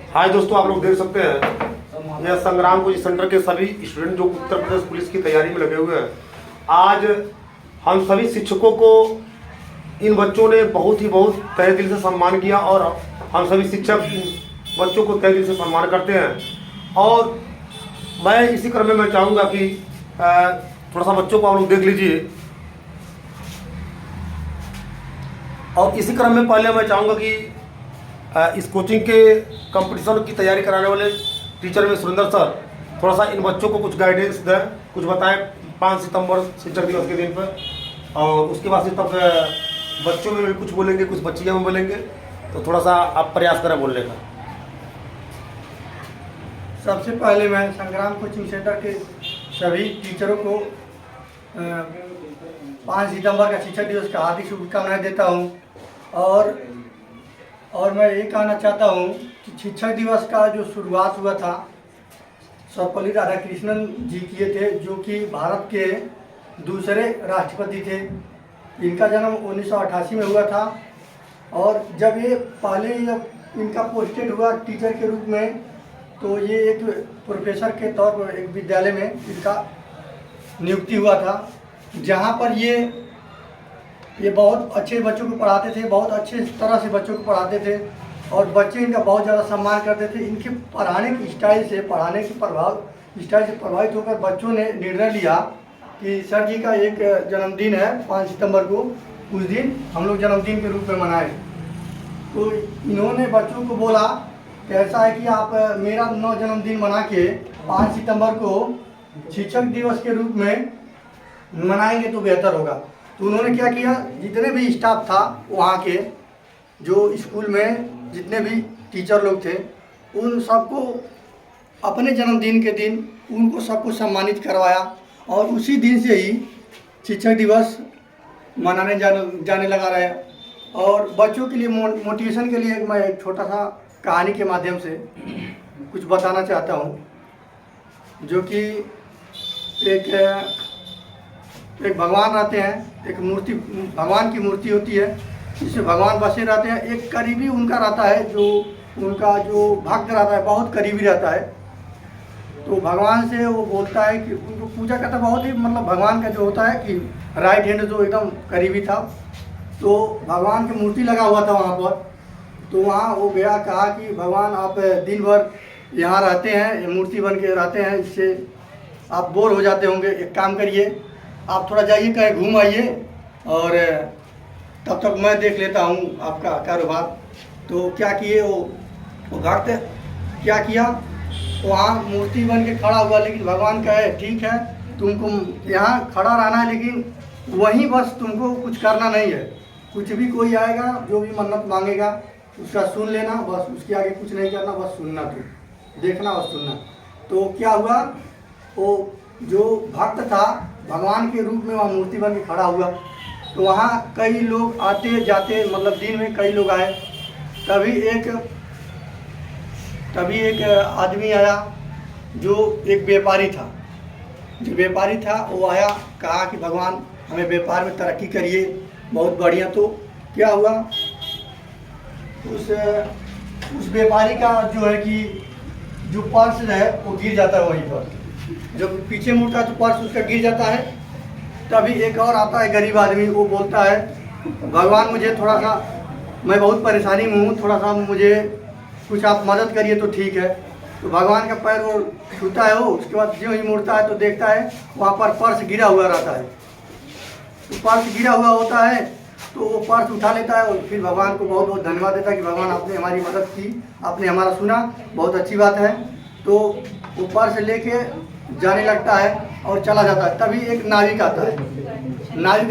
हाय दोस्तों, आप लोग देख सकते हैं यह संग्राम कोचिंग सेंटर के सभी स्टूडेंट जो उत्तर प्रदेश पुलिस की तैयारी में लगे हुए हैं। आज हम सभी शिक्षकों को इन बच्चों ने बहुत तहे दिल से सम्मान किया और हम सभी शिक्षक बच्चों को तहे दिल से सम्मान करते हैं। और मैं इसी क्रम में मैं चाहूँगा कि थोड़ा सा बच्चों को आप लोग देख लीजिए। और इसी क्रम में पहले मैं चाहूँगा कि इस कोचिंग के कंपटीशन की तैयारी कराने वाले टीचर में सुरेंद्र सर थोड़ा सा इन बच्चों को कुछ गाइडेंस दें, कुछ बताएं 5 सितंबर शिक्षक दिवस के दिन पर। और उसके बाद से तब बच्चों में भी कुछ बोलेंगे, कुछ बच्चियाँ में बोलेंगे, तो थोड़ा सा आप प्रयास करें बोलने का। सबसे पहले मैं संग्राम कोचिंग सेंटर के सभी टीचरों को 5 सितंबर का शिक्षक दिवस का हार्दिक शुभकामनाएं देता हूं। और मैं ये कहना चाहता हूं कि शिक्षक दिवस का जो शुरुआत हुआ था सर्वपल्ली राधाकृष्णन जी किए थे, जो कि भारत के दूसरे राष्ट्रपति थे। इनका जन्म 1988 में हुआ था। और जब ये पहले इनका पोस्टेड हुआ टीचर के रूप में, तो ये एक प्रोफेसर के तौर पर एक विद्यालय में इनका नियुक्ति हुआ था, जहाँ पर ये बहुत अच्छे बच्चों को पढ़ाते थे, बहुत अच्छे तरह से बच्चों को पढ़ाते थे और बच्चे इनका बहुत ज़्यादा सम्मान करते थे। इनके पढ़ाने की स्टाइल से, पढ़ाने के स्टाइल से प्रभावित होकर बच्चों ने निर्णय लिया कि सर जी का एक जन्मदिन है 5 सितंबर को, उस दिन हम लोग जन्मदिन के रूप में मनाएं। तो इन्होंने बच्चों को बोला कि ऐसा है कि आप मेरा 9 जन्मदिन मना के 5 सितंबर को शिक्षक दिवस के रूप में मनाएंगे तो बेहतर होगा। तो उन्होंने क्या किया, जितने भी स्टाफ था वहाँ के, जो स्कूल में जितने भी टीचर लोग थे, उन सबको अपने जन्मदिन के दिन उनको सबको सम्मानित करवाया। और उसी दिन से ही शिक्षक दिवस मनाने जाने लगा रहे। और बच्चों के लिए मोटिवेशन के लिए मैं एक छोटा सा कहानी के माध्यम से कुछ बताना चाहता हूँ, जो कि एक भगवान रहते हैं, एक मूर्ति, भगवान की मूर्ति होती है जिसमें भगवान बसे रहते हैं। एक करीबी उनका रहता है, जो उनका जो भक्त रहता है, बहुत करीबी रहता है। तो भगवान से वो बोलता है कि उनको पूजा करता है, बहुत ही मतलब भगवान का जो होता है कि राइट हैंड जो एकदम करीबी था। तो भगवान की मूर्ति लगा हुआ था वहाँ पर। तो वहाँ वो गया, कहा कि भगवान आप दिन भर यहाँ रहते हैं, मूर्ति बन के रहते हैं, इससे आप बोर हो जाते होंगे, एक काम करिए आप थोड़ा जाइए कहीं घूम आइए और तब तक मैं देख लेता हूँ आपका कारोबार। तो क्या किए वो भक्त क्या किया, वहाँ मूर्ति बन के खड़ा हुआ, लेकिन भगवान कहे ठीक है तुमको यहाँ खड़ा रहना है, लेकिन वहीं बस तुमको कुछ करना नहीं है। कुछ भी कोई आएगा जो भी मन्नत मांगेगा उसका सुन लेना, बस उसके आगे कुछ नहीं करना, बस सुनना, तुम देखना और सुनना। तो क्या हुआ, वो जो भक्त था भगवान के रूप में वहाँ मूर्ति बन के खड़ा हुआ। तो वहाँ कई लोग आते जाते, मतलब दिन में कई लोग आए। तभी एक आदमी आया जो एक व्यापारी था। जो व्यापारी था वो आया, कहा कि भगवान हमें व्यापार में तरक्की करिए, बहुत बढ़िया। तो क्या हुआ, उस व्यापारी का जो है कि जो पर्स है वो गिर जाता है वहीं पर। जब पीछे मुड़ता है तो पर्स उसका गिर जाता है। तभी एक और आता है गरीब आदमी, वो बोलता है भगवान मुझे थोड़ा सा, मैं बहुत परेशानी में हूँ, थोड़ा सा मुझे कुछ आप मदद करिए तो ठीक है। तो भगवान का पैर वो छूता है, वो उसके बाद जो ही मुड़ता है तो देखता है वहाँ पर पर्स गिरा हुआ रहता है। तो पर्स गिरा हुआ होता है तो वो पर्स उठा लेता है और फिर भगवान को बहुत धन्यवाद देता है कि भगवान आपने हमारी मदद की, आपने हमारा सुना, बहुत अच्छी बात है। तो वो पर्स लेके जाने लगता है और चला जाता है। तभी एक नाविक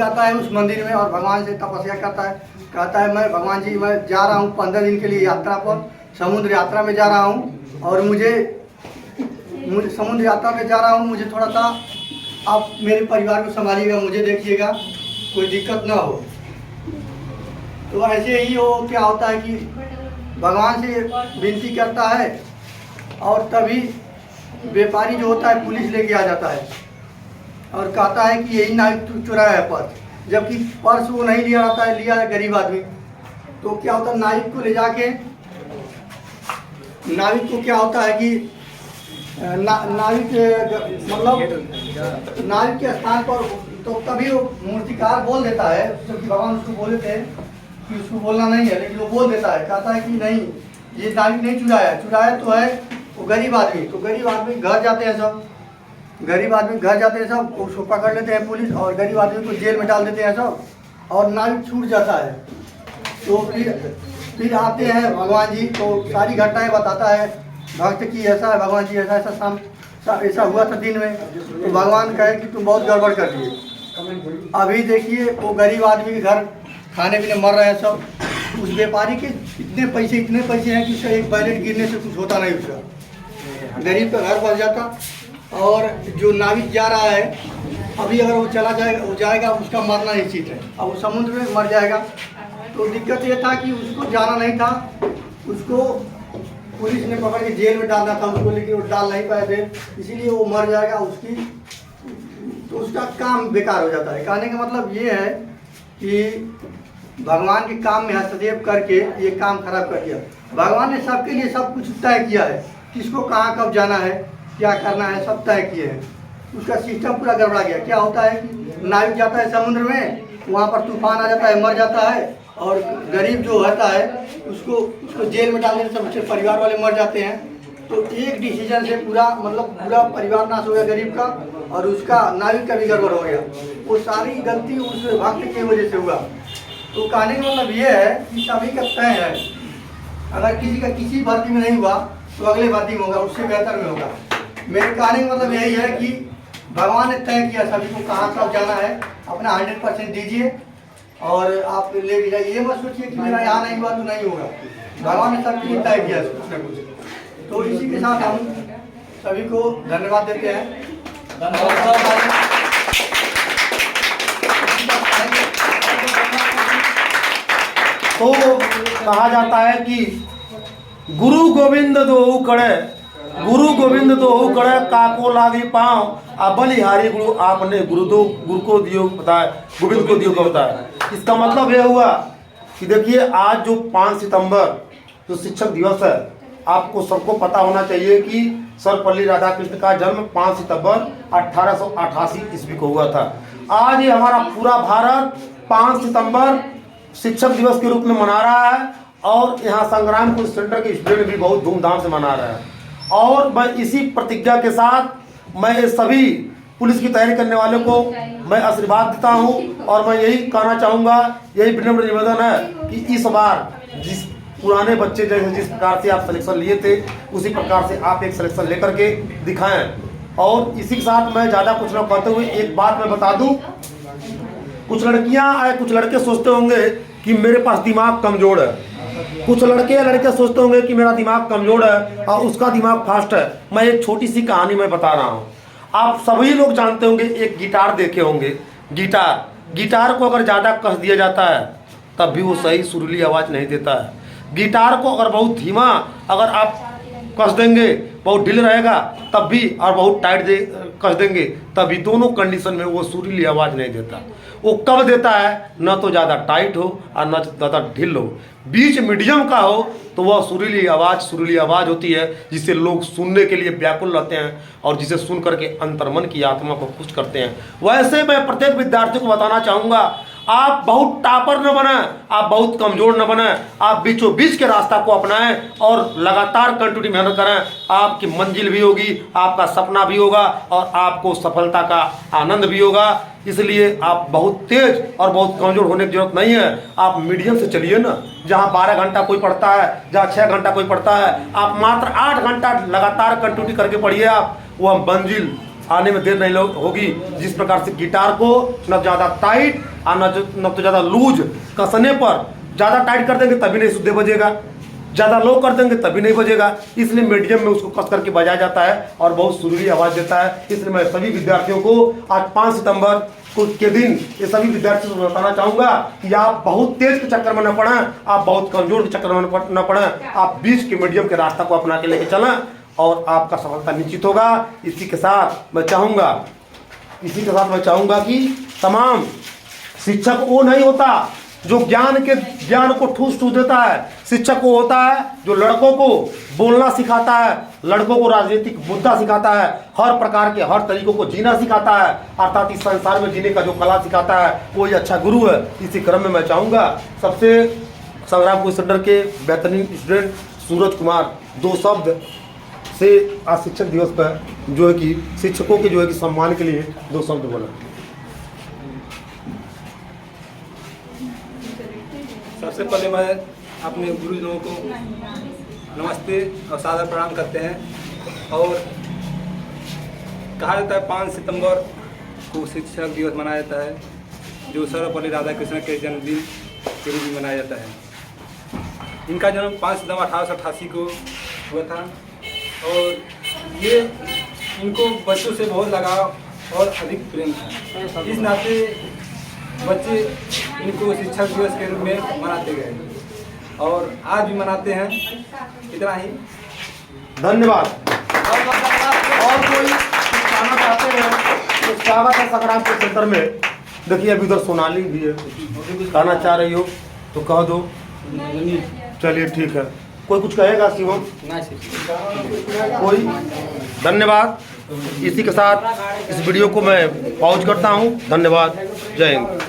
आता है उस मंदिर में और भगवान से तपस्या करता है। कहता है मैं भगवान जी, मैं जा रहा हूँ 15 दिन के लिए यात्रा पर, समुद्र यात्रा में जा रहा हूँ और मुझे समुद्र यात्रा में जा रहा हूँ, मुझे थोड़ा सा आप मेरे परिवार को संभालिएगा, मुझे देखिएगा, कोई दिक्कत ना हो। तो ऐसे ही वो क्या होता है कि भगवान से विनती करता है और तभी व्यापारी जो होता है पुलिस लेके आ जाता है और कहता है कि यही नाविक चुराया है पर्स, जबकि पर्स वो नहीं लिया रहता है, लिया है गरीब आदमी। तो क्या होता है, नाविक को ले जाके नाविक को क्या होता है कि नाविक मतलब नाविक के स्थान पर तो कभी वो मूर्तिकार बोल देता है, क्योंकि भगवान उसको बोले थे कि उसको बोलना नहीं है, लेकिन वो बोल देता है, कहता है कि नहीं ये नाविक नहीं चुराया, चुराया तो है वो गरीब आदमी। तो गरीब आदमी घर जाते हैं सब, गरीब आदमी घर जाते हैं सब, उसको पकड़ लेते हैं पुलिस और गरीब आदमी को जेल में डाल देते हैं सब, और नाविक छूट जाता है। तो फिर आते हैं भगवान जी, तो सारी घटनाएं बताता है भक्त की, ऐसा है भगवान जी, ऐसा हुआ था दिन में। तो भगवान कहे कि तुम बहुत गड़बड़ कर दिए। अभी देखिए वो गरीब आदमी के घर खाने पीने मर रहे हैं सब, उस व्यापारी के इतने पैसे हैं कि उसका एक बैलेट गिरने से कुछ होता नहीं, उसका गरीब का घर बस जाता। और जो नाविक जा रहा है अभी अगर वो चला जाएगा उसका मरना निश्चित है, अब वो समुद्र में मर जाएगा। तो दिक्कत ये था कि उसको जाना नहीं था, उसको पुलिस ने पकड़ के जेल में डालना था उसको, लेकिन वो डाल नहीं पाए थे, इसीलिए वो मर जाएगा। तो उसका काम बेकार हो जाता है। कहने का मतलब ये है कि भगवान के काम में हस्तक्षेप करके ये काम खराब कर दिया। भगवान ने सबके लिए सब कुछ तय किया है, किसको कहाँ कब जाना है, क्या करना है, सब तय किए हैं। उसका सिस्टम पूरा गड़बड़ा गया। क्या होता है कि नाविक जाता है समुद्र में, वहाँ पर तूफान आ जाता है, मर जाता है, और गरीब जो होता है उसको जेल में डाल देते, सब उसके परिवार वाले मर जाते हैं। तो एक डिसीजन से पूरा परिवार नाश हो गया गरीब का, और उसका नाविक का भी गड़बड़ हो गया। वो सारी गलती उस भक्त की वजह से हुआ। तो कहने का मतलब ये है कि सभी का तय है, अगर किसी का किसी भर्ती में नहीं हुआ तो अगले भर्ती में होगा, उससे बेहतर में होगा। मेरे कहने का मतलब यही है कि भगवान ने तय किया सभी को कहाँ कब जाना है, अपना 100% दीजिए और आप लेके जाइए। ये मत सोचिए कि मेरा यहाँ नहीं हुआ तो नहीं होगा, भगवान ने सबके लिए तय किया कुछ न कुछ। तो इसी के साथ हम सभी को धन्यवाद देते हैं। तो कहा जाता है कि गुरु गोविंद दोहु कड़े, गुरु गोविंद दोहु कड़े, काको लागी पाँव, आ बलिहारी गुरु आपने गुरु को दियो बताया, गोविंद को दियो को बताया। इसका मतलब यह हुआ कि देखिए आज जो 5 सितंबर जो शिक्षक दिवस है, आपको सबको पता होना चाहिए कि सर्वपल्ली राधाकृष्ण का जन्म 5 सितंबर 1888 ईस्वी को हुआ था। आज ये हमारा पूरा भारत 5 सितंबर शिक्षक दिवस के रूप में मना रहा है, और यहाँ संग्रामपुर सेंटर के स्टूडेंट भी बहुत धूमधाम से मना रहे हैं। और मैं इसी प्रतिज्ञा के साथ मैं सभी पुलिस की तैयारी करने वालों को मैं आशीर्वाद देता हूँ, और मैं यही कहना चाहूँगा, यही विनम्र निवेदन है कि इस बार जिस पुराने बच्चे जैसे जिस प्रकार से आप सिलेक्शन लिए थे, उसी प्रकार से आप एक सिलेक्शन लेकर के दिखाएं। और इसी के साथ मैं ज़्यादा कुछ न कहते हुए एक बात मैं बता दूं, कुछ लड़कियां कुछ लड़के सोचते होंगे कि मेरे पास दिमाग कमज़ोर है, कुछ लड़के सोचते होंगे कि मेरा दिमाग कमज़ोर है और उसका दिमाग फास्ट है। मैं एक छोटी सी कहानी मैं बता रहा हूँ। आप सभी लोग जानते होंगे, एक गिटार देखे होंगे, गिटार को अगर ज़्यादा कस दिया जाता है तब भी वो सही सुरीली आवाज़ नहीं देता है। गिटार को अगर बहुत धीमा अगर आप कस देंगे, बहुत ढील रहेगा तब भी, और बहुत टाइट कस देंगे तब भी, दोनों कंडीशन में वो सुरीली आवाज़ नहीं देता। वो कब देता है, न तो ज़्यादा टाइट हो और न ज़्यादा ढील हो, बीच मीडियम का हो, तो वह सुरीली आवाज़ होती है, जिसे लोग सुनने के लिए व्याकुल रहते हैं और जिसे सुन करके अंतर्मन की आत्मा को खुश करते हैं। वैसे मैं प्रत्येक विद्यार्थी को बताना चाहूँगा, आप बहुत टापर न बने, आप बहुत कमज़ोर न बने, आप बीचों बीच के रास्ता को अपनाएं और लगातार कंटिन्यू मेहनत करें। आपकी मंजिल भी होगी, आपका सपना भी होगा और आपको सफलता का आनंद भी होगा। इसलिए आप बहुत तेज और बहुत कमज़ोर होने की जरूरत नहीं है, आप मीडियम से चलिए ना। जहाँ 12 घंटा कोई पढ़ता है, जहाँ 6 घंटा कोई पढ़ता है, आप मात्र 8 घंटा लगातार कंटिन्यू करके पढ़िए। आप वह मंजिल आने में देर नहीं होगी। जिस प्रकार से गिटार को न ज़्यादा टाइट और न तो ज़्यादा लूज कसने पर, ज़्यादा टाइट कर देंगे तभी नहीं शुद्ध बजेगा, ज़्यादा लो कर देंगे तभी नहीं बजेगा। इसलिए मीडियम में उसको कस करके बजाया जाता है और बहुत सुरीली आवाज़ देता है। इसलिए मैं सभी विद्यार्थियों को आज 5 सितंबर के दिन ये सभी विद्यार्थियों को बताना चाहूँगा कि आप बहुत तेज के चक्कर में न पड़ें, आप बहुत कमज़ोर के चक्कर में न पड़ें, आप बीच के मीडियम के रास्ता को अपना के लेके चलें और आपका सफलता निश्चित होगा। इसी के साथ मैं चाहूँगा कि तमाम शिक्षक वो नहीं होता जो ज्ञान को ठूस ठूस देता है। शिक्षक वो होता है जो लड़कों को बोलना सिखाता है, लड़कों को राजनीतिक मुद्दा सिखाता है, हर प्रकार के हर तरीकों को जीना सिखाता है, अर्थात इस संसार में जीने का जो कला सिखाता है वो ही अच्छा गुरु है। इसी क्रम में मैं चाहूँगा सबसे संग्रामपुर सेंटर के बेहतरीन स्टूडेंट सूरज कुमार 2 शब्द से आज शिक्षक दिवस पर जो है कि शिक्षकों के जो है कि सम्मान के लिए 2 शब्द बोला। सबसे पहले मैं अपने गुरुजनों को नमस्ते और सादर प्रणाम करते हैं। और कहा जाता है 5 सितंबर को शिक्षक दिवस मनाया जाता है, जो सर्वपल्ली राधाकृष्णन के जन्मदिन के रूप में मनाया जाता है। इनका जन्म 5 सितंबर 1888 को हुआ था और ये इनको बच्चों से बहुत लगाव और अधिक प्रेम था। इस नाते बच्चे इनको शिक्षक दिवस के रूप में मनाते गए और आज भी मनाते हैं। इतना ही, धन्यवाद। और कोई कहना चाहते हैं तो स्वागत है संग्रामपुर सेंटर में। देखिए अभी उधर सोनाली भी है, कहना चाह रही हो तो कह दो। चलिए ठीक है, कोई कुछ कहेगा शिवम? कोई? धन्यवाद। इसी के साथ इस वीडियो को मैं पॉज करता हूँ। धन्यवाद। जय हिंद।